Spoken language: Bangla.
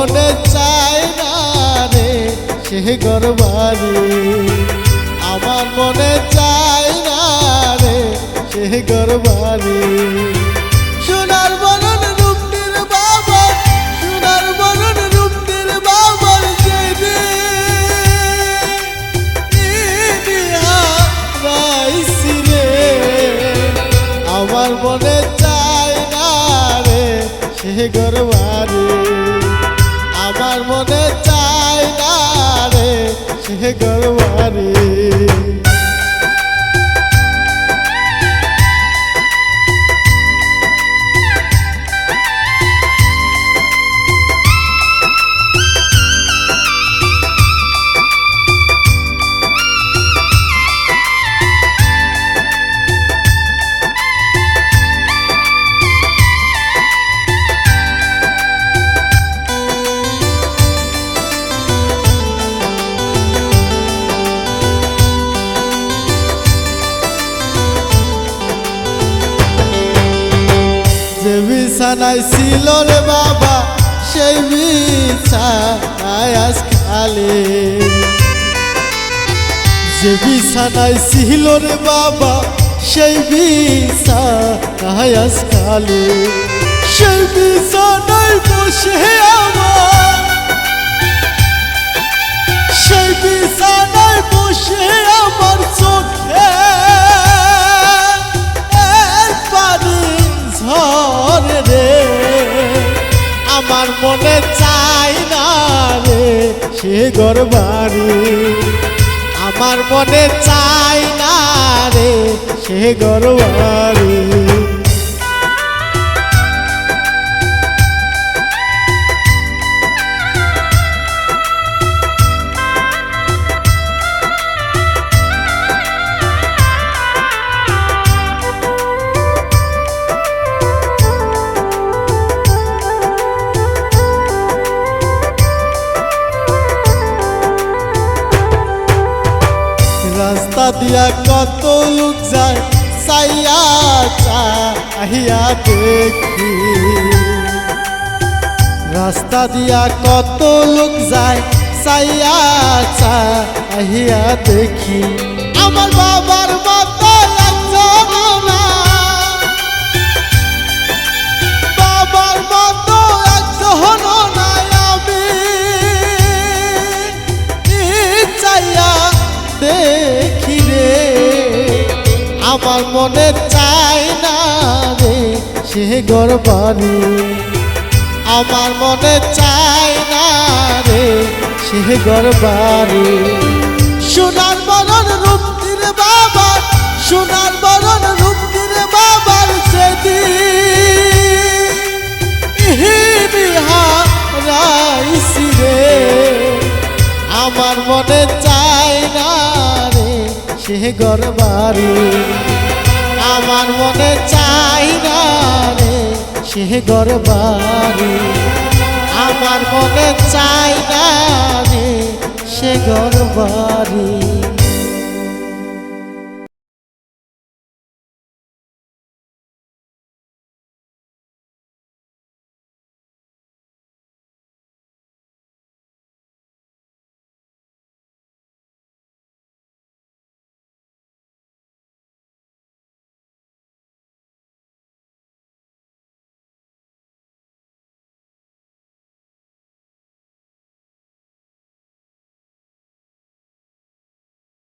মনে চায় না রে সে ঘর বাড়ি, আমার মনে চায় না রে সে ঘর বাড়ি। সোনার বরণ রূপটির বাবা, সোনার বরণ রূপটির বাবার রাইছি রে, আমার মনে চায় না রে সে ঘর বাড়ি, আমার মনে চায় না রে সে ঘর বাড়ি। যে বিছানায় ছিল রে বাবা সেই বিছানায় আজ খালি, যে বিছানায় ছিল রে বাবা সেই বিছানায় আজ খালি, সেই বিছানায় বসে আমার, সেই বিছানায় বসে আমার চোখে ঝরে রে, আমার মনে চায় না রে সে ঘর বাড়ি, আমার মনে চায় না রে সে ঘর বাড়ি। রাস্তা দিয়া কত লোক যায় চাইয়া চাহিয়া দেখি, রাস্তা দিয়া কত লোক যায় চাইয়া চাহিয়া দেখি, আমার বাবার মতো একজন না, বাবার মতো একজন নাই আমি চাইয়া দেখি রে, আমার মনে চায় না রে সে ঘর বাড়ি, আমার মনে চায় না রে সে ঘর বাড়ি। সোনার বরণ রূপটির বাবার, সোনার বরণ রূপটির বাবার যেদিন রাইছি রে, আমার মনে চায় না রে সে ঘর বাড়ি, আমার মনে চায় না রে সে ঘর বাড়ি, আমার মনে চায় না রে সে ঘর বাড়ি।